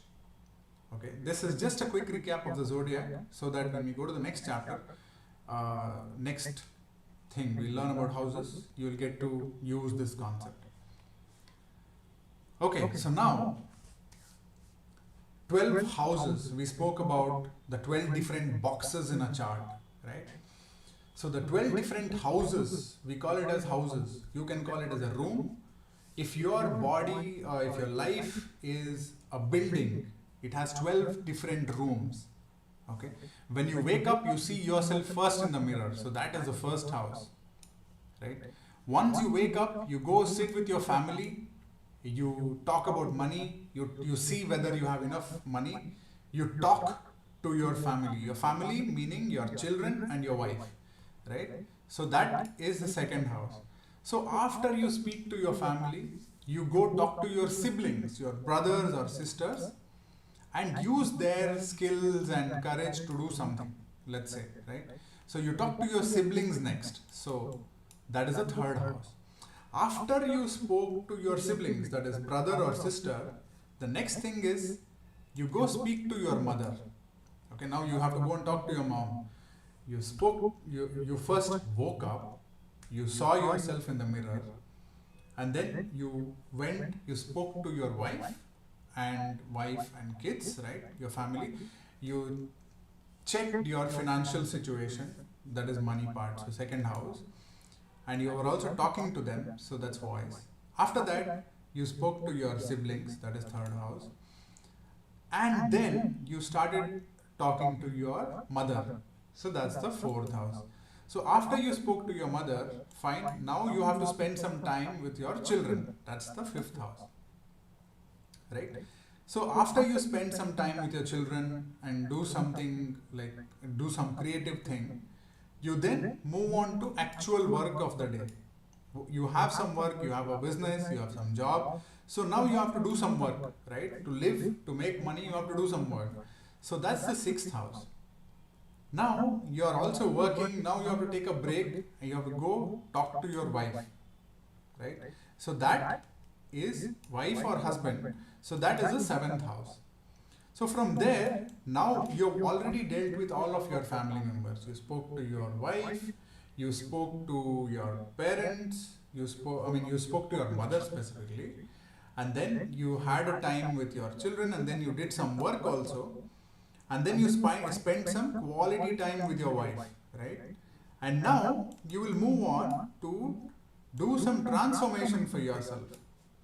Okay, this is just a quick recap of the zodiac, so that when we go to the next chapter, next thing we learn about houses, you will get to use this concept. Okay, so now 12 houses, we spoke about the 12 different boxes in a chart, right? So the 12 different houses, we call it as houses. You can call it as a room. If your body, if your life is a building, it has 12 different rooms. Okay. When you wake up, you see yourself first in the mirror. So that is the first house, right? Once you wake up, you go sit with your family. You talk about money. You see whether you have enough money. You talk to your family. Your family meaning your children and your wife. Right? So that is the second house. So after you speak to your family, you go talk to your siblings, your brothers or sisters, and use their skills and courage to do something, let's say, right? So you talk to your siblings next. So that is the third house. After you spoke to your siblings, that is brother or sister, the next thing is you go speak to your mother. Okay, now you have to go and talk to your mom. You spoke, you first woke up, you saw yourself in the mirror, and then you went, you spoke to your wife and kids, right? Your family. You checked your financial situation, that is money part, so second house. And you were also talking to them, so that's voice. After that, you spoke to your siblings, that is third house. And then you started talking to your mother. So that's the fourth house. So after you spoke to your mother, fine, now you have to spend some time with your children. That's the fifth house. Right? So after you spend some time with your children and do something like do some creative thing, you then move on to actual work of the day. You have some work, you have a business, you have some job. So now you have to do some work, right? To live, to make money, you have to do some work. So that's the sixth house. Now you are also working, now you have to take a break and you have to go talk to your wife, right? So that is wife or husband. So that is the seventh house. So from there, now you've already dealt with all of your family members. You spoke to your wife, you spoke to your parents, you spoke to your mother specifically, and then you had a time with your children, and then you did some work also. And then you spend some quality time with your wife, right? And now you will move on to do some transformation for yourself.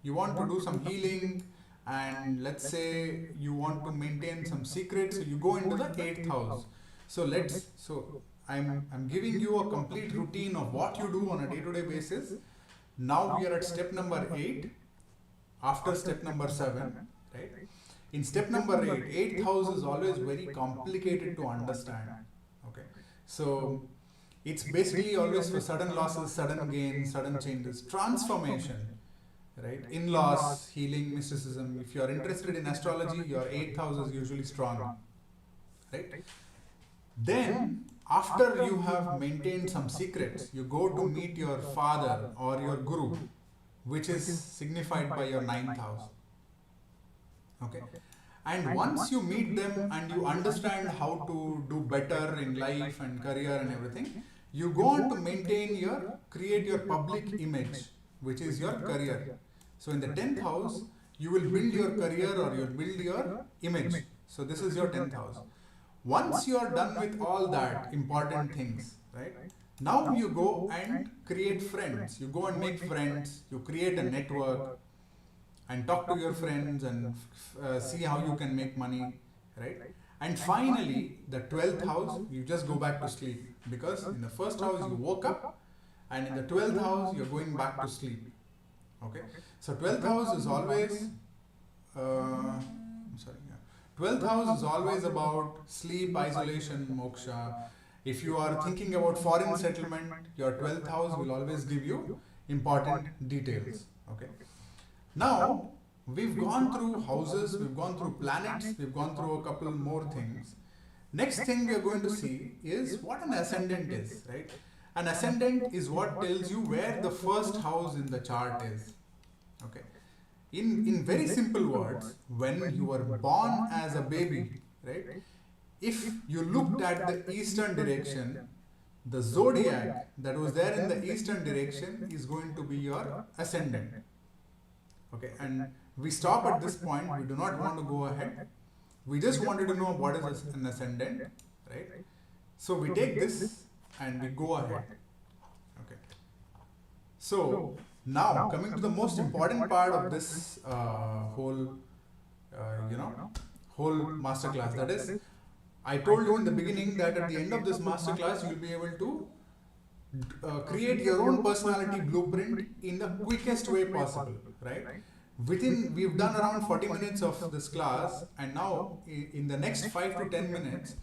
You want to do some healing, and let's say you want to maintain some secrets, so you go into the eighth house. So I'm giving you a complete routine of what you do on a day-to-day basis. Now we are at step number 8, after step number 7, right? In step number 8, eighth house is always very complicated to understand. Okay, so it's basically always for sudden losses, sudden gains, sudden changes, transformation, right? In-laws, healing, mysticism. If you are interested in astrology, your eighth house is usually strong, right? Then, after you have maintained some secrets, you go to meet your father or your guru, which is signified by your ninth house. Okay. And once you meet them and you understand how to do better in life and career and everything, you go on to create your public image, which is your career. So in the 10th house, you will build your career or you'll build your image. So this is your 10th house. Once you are done with all that important things, right? Now you go and create friends. You go and make friends. You create a network and talk to your friends and see how you can make money, right? And finally, the 12th house, you just go back to sleep, because in the first house you woke up, and in the 12th house you're going back to sleep. Okay, so 12th house is always, I'm sorry, yeah. 12th house is always about sleep, isolation, moksha. If you are thinking about foreign settlement, your 12th house will always give you important details. Okay. Now, we've gone through houses, we've gone through planets, we've gone through a couple more things. Next thing we are going to see is what an ascendant is, right? An ascendant is what tells you where the first house in the chart is. Okay. In very simple words, when you were born as a baby, right? If you looked at the eastern direction, the zodiac that was there in the eastern direction is going to be your ascendant. Okay, and we stop at this point. We do not want to go ahead. We just wanted to know what is an ascendant, right? So we take this and we go ahead. Okay. So now coming to the most important part of this whole masterclass. That is, I told you in the beginning that at the end of this masterclass, you will be able to create your own personality blueprint in the quickest way possible, right? We've done around 40 minutes of this class, and now in the next 5 to 10 minutes,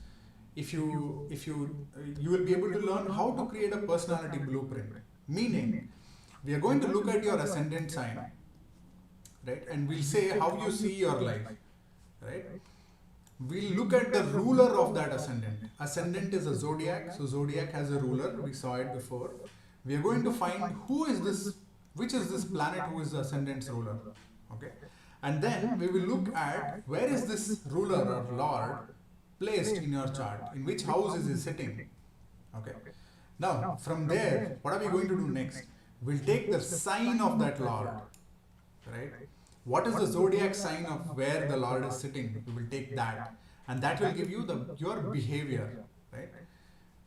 you will be able to learn how to create a personality blueprint. Meaning, we are going to look at your ascendant sign, right? And we'll say how you see your life, right? We'll look at the ruler of that ascendant. Ascendant is a zodiac, so zodiac has a ruler. We saw it before. We are going to find which is this planet who is the ascendant's ruler. Okay, and then we will look at where is this ruler or lord placed in your chart. In which house is he sitting? Okay. Now from there, what are we going to do next? We'll take the sign of that lord, right? What is the zodiac sign of where the Lord is sitting? We will take that, and that will give you your behavior, right?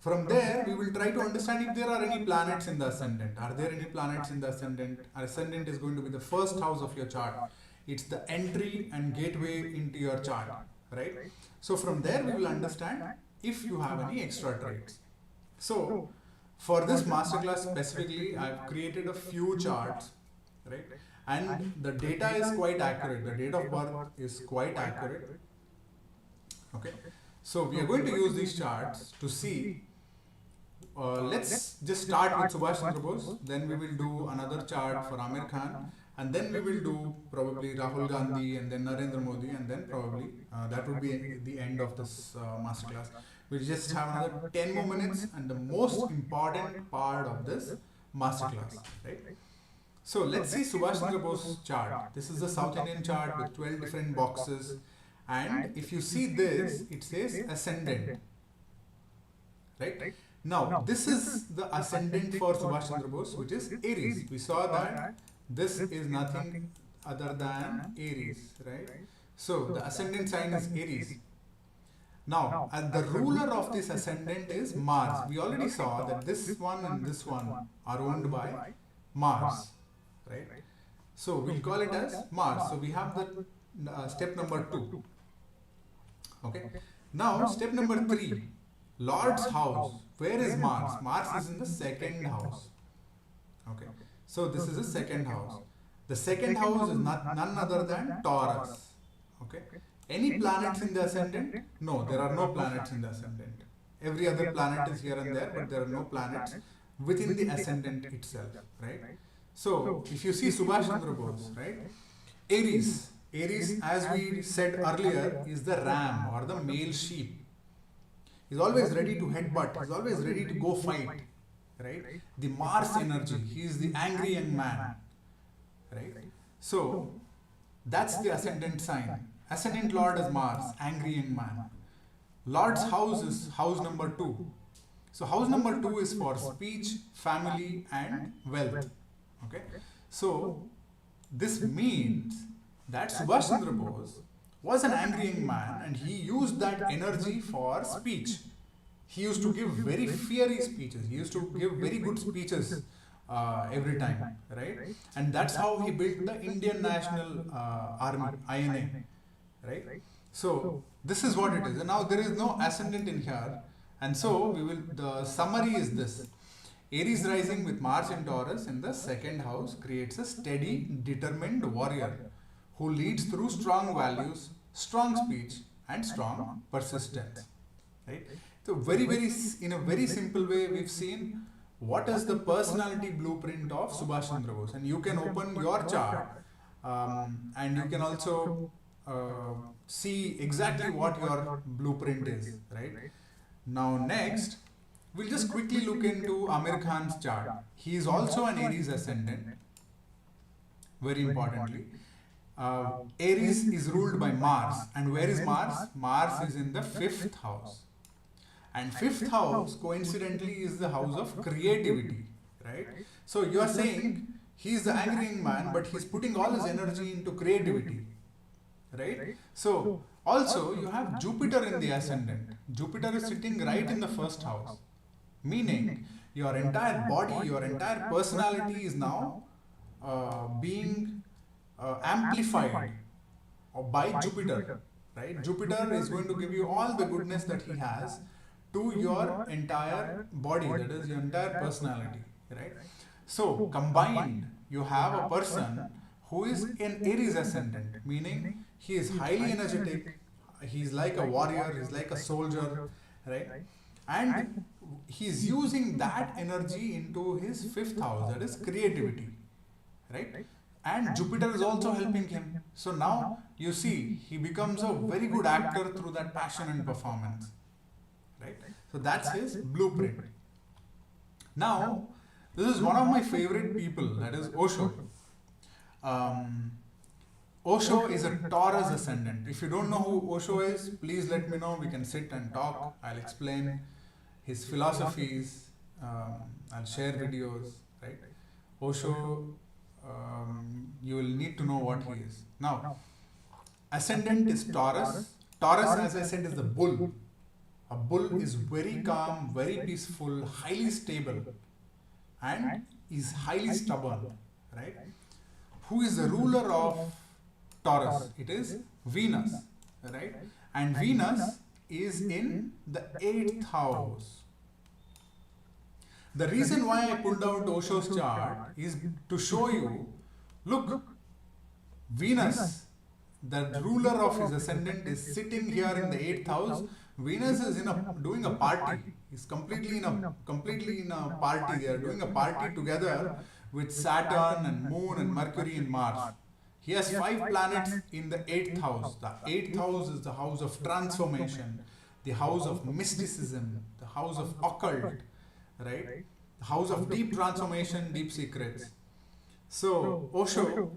From there, we will try to understand if there are any planets in the ascendant. Are there any planets in the ascendant? Our ascendant is going to be the first house of your chart. It's the entry and gateway into your chart, right? So from there, we will understand if you have any extra traits. So for this masterclass specifically, I've created a few charts, right? And the data is quite accurate. The date of birth is quite accurate. Okay. So we are going to use these charts to see. Let's just start with Subhash Chandra Bose. Then we will do another chart for Amir Khan. And then we will do probably Rahul Gandhi and then Narendra Modi. And then probably that would be the end of this masterclass. We'll just have another 10 more minutes and the most important part of this masterclass, right? So let's see Subhash Chandra Bose chart. This is the South Indian chart with 12 different boxes. And if you see this, it says ascendant, right? Now, this is the ascendant for Subhash Chandra Bose, which is Aries. We saw that this is nothing other than Aries, right? So the ascendant sign is Aries. Now, and the ruler of this ascendant is Mars. We already saw that this one and this one are owned by Mars, right? So we'll call it as Mars. So we have the step number 2. Okay. Now step number 3, Lord's house. Where is Mars? Mars is in the second house. Okay. So this is the second house. The second house is none other than Taurus. Okay. Any planets in the ascendant? No, there are no planets in the ascendant. Every other planet is here and there, but there are no planets within the ascendant itself, right? So if you see Subhash Chandra Bose, right? Aries, as we said earlier, is the ram or the male sheep. He's always ready to headbutt. He's always ready to go fight, right? The Mars energy. He is the angry young man, right? So that's the ascendant sign. Ascendant Lord is Mars, angry young man. Lord's house is house number 2. So house number 2 is for speech, family and wealth. Okay. So this means that Subhash Chandra Bose was an angry young man and he used that energy for speech. He used to give very fiery speeches. He used to give very good speeches every time, right? And that's how he built the Indian National Army, INA, right? So this is what it is. And now there is no ascendant in here. And so the summary is this. Aries rising with Mars in Taurus in the second house creates a steady, determined warrior who leads through strong values, strong speech and strong persistence, right? So in a very simple way, we've seen what is the personality blueprint of Subhash Chandra Bose. And you can open your chart and you can also see exactly what your blueprint is, right? Now next, we'll just quickly look into Amir Khan's chart. He is also an Aries ascendant, very importantly. Aries is ruled by Mars. And where is Mars? Mars is in the 5th house. And 5th house, coincidentally, is the house of creativity, right? So you are saying he is the angry young man, but he's putting all his energy into creativity, right? So also you have Jupiter in the ascendant. Jupiter is sitting right in the 1st house, meaning your entire body, your entire personality is now being amplified by Jupiter, right? Jupiter is going to give you all the goodness that he has to your entire body, that is your entire personality, right? So combined, you have a person who is an Aries ascendant, meaning he is highly energetic, he's like a warrior, he's like a soldier, right? And he's using that energy into his 5th house, that is creativity, right? And Jupiter is also helping him. So now you see, he becomes a very good actor through that passion and performance, right? So that's his blueprint. Now, this is one of my favorite people, that is Osho. Osho is a Taurus ascendant. If you don't know who Osho is, please let me know. We can sit and talk. I'll explain his philosophies. I'll share videos, right? Osho, you will need to know what he is. Now, ascendant is Taurus. Taurus, as I said, is the bull. A bull is very calm, very peaceful, highly stable, and is highly stubborn, right? Who is the ruler of Taurus? It is Venus, right? And Venus is in the 8th house. The reason why I pulled out Osho's chart is to show you, look, Venus, the ruler of his ascendant, is sitting here in the 8th house. Venus is doing a party. He's completely in a party. They are doing a party together with Saturn and Moon and Mercury and Mars. He has 5 planets in the 8th house. The 8th house is the house of transformation, the house of mysticism, the house of occult, right? The house of deep transformation, deep secrets. So Osho,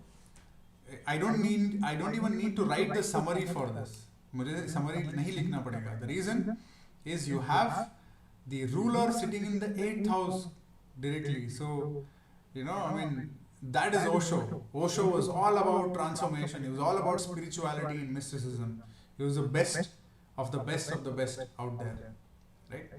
I don't even need to write the summary for this. मुझे summary नहीं लिखना पड़ेगा. The reason is you have the ruler sitting in the 8th house directly. So, you know, I mean, that is Osho. Osho was all about transformation. He was all about spirituality and mysticism. He was the best of the best of the best out there, right?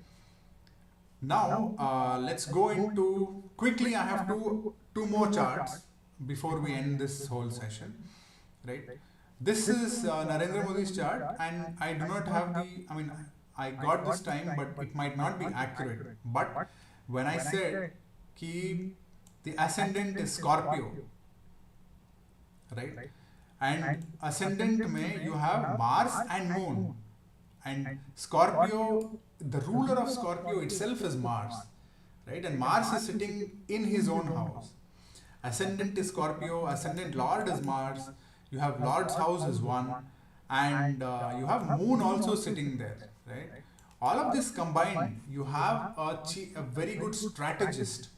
Now, let's go into, quickly I have two more charts before we end this whole session, right? This is Narendra Modi's chart, and I do not have I got this time, but it might not be accurate. But when I said ki the ascendant is Scorpio, right? And ascendant mein you have Mars and Moon. And Scorpio, the ruler of Scorpio itself is Mars, right? And Mars is sitting in his own house. Ascendant is Scorpio, ascendant Lord is Mars. You have Lord's house is 1, and you have Moon also sitting there, right? All of this combined, you have a very good strategist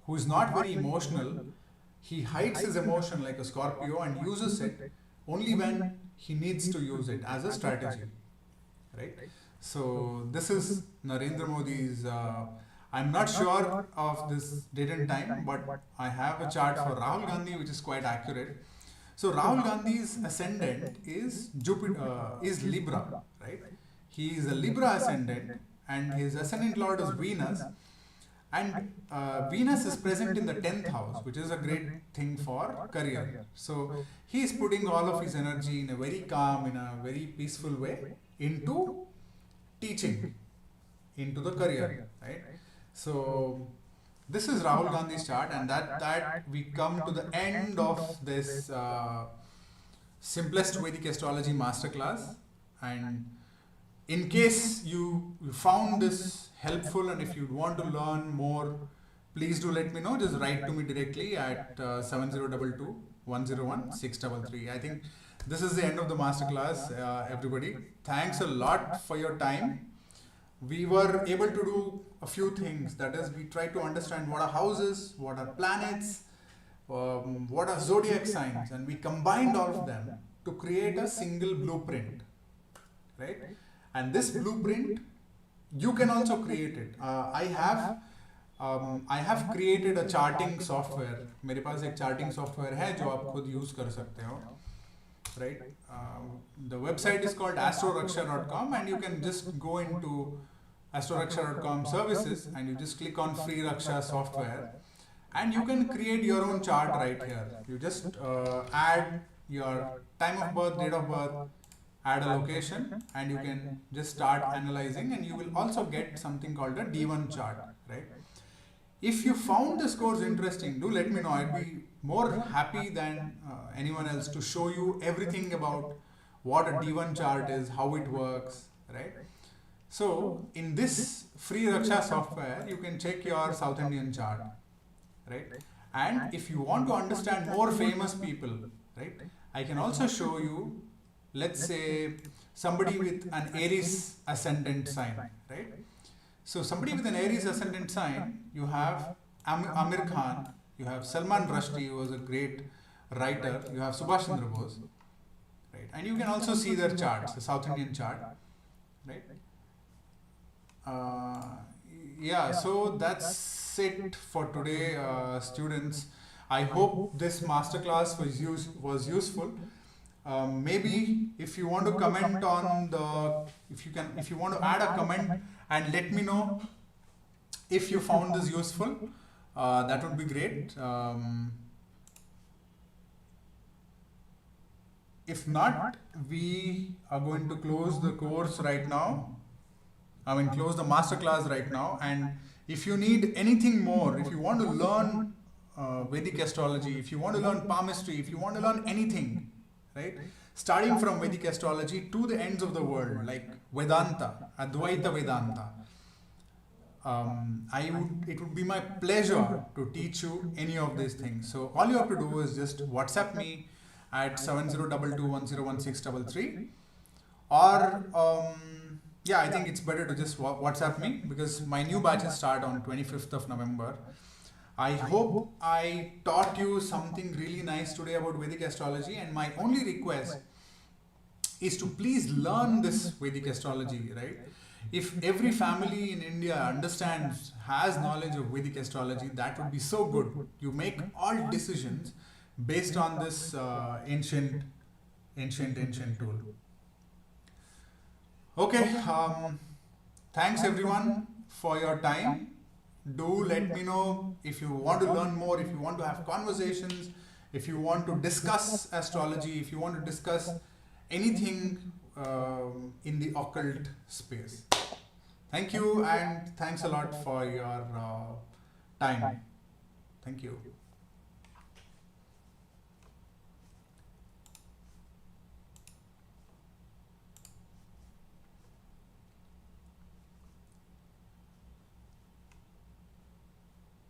who is not very emotional. He hides his emotion like a Scorpio and uses it only when he needs to use it as a strategy, right? So this is Narendra Modi's, I'm not sure of this date and time, but I have a chart for Rahul Gandhi which is quite accurate. So Rahul Gandhi's ascendant is Jupiter, is Libra, right? He is a Libra ascendant and his ascendant lord is Venus, and Venus is present in the 10th house, which is a great thing for career. So he is putting all of his energy in a very calm, in a very peaceful way into teaching, into the career, right? So this is Rahul Gandhi's chart, and that we come to the end of this simplest Vedic Astrology Masterclass. And in case you found this helpful, and if you want to learn more, please do let me know. Just write to me directly at 7022-101-633. I think this is the end of the masterclass, everybody. Thanks a lot for your time. We were able to do a few things. That is, we tried to understand what are houses, what are planets, what are zodiac signs, and we combined all of them to create a single blueprint, right? And this blueprint, you can also create it. I have created a charting software. मेरे पास एक charting software है जो आप खुद use कर सकते हो, right? The website is called astroraksha.com, and you can just go into astroraksha.com services and you just click on free Raksha software, and you can create your own chart right here. You just add your time of birth, date of birth, add a location, and you can just start analyzing, and you will also get something called a D1 chart, right? If you found this course interesting, do let me know. I'd be more happy than anyone else to show you everything about what a D1 chart is, how it works, right? So in this free Raksha software, you can check your South Indian chart, right? And if you want to understand more famous people, right, I can also show you, let's say, somebody with an Aries ascendant sign, right? So somebody with an Aries ascendant sign, you have Amir Khan, you have Salman Rushdie, who was a great writer, you have Subhash Chandra Bose, right? And you can also see their charts, the South Indian chart, right? Yeah, so that's it for today, students. I hope this masterclass was useful. Maybe if you want to comment on the, if you want to add a comment and let me know if you found this useful, that would be great. If not, we are going to close the course right now. I mean, close the masterclass right now. And if you need anything more, if you want to learn Vedic astrology, if you want to learn palmistry, if you want to learn anything, right? Starting from Vedic astrology to the ends of the world, like Vedanta, Advaita Vedanta. It would be my pleasure to teach you any of these things. So all you have to do is just WhatsApp me at 7022-101-633, or yeah, I think it's better to just WhatsApp me, because my new batches start on 25th of November. I hope I taught you something really nice today about Vedic astrology, and my only request is to please learn this Vedic astrology, right? If every family in India understands, has knowledge of Vedic astrology, that would be so good. You make all decisions based on this ancient tool. Okay, thanks everyone for your time. Do let me know if you want to learn more, if you want to have conversations, if you want to discuss astrology, if you want to discuss anything in the occult space. Thank you, and thanks a lot for your time. Thank you.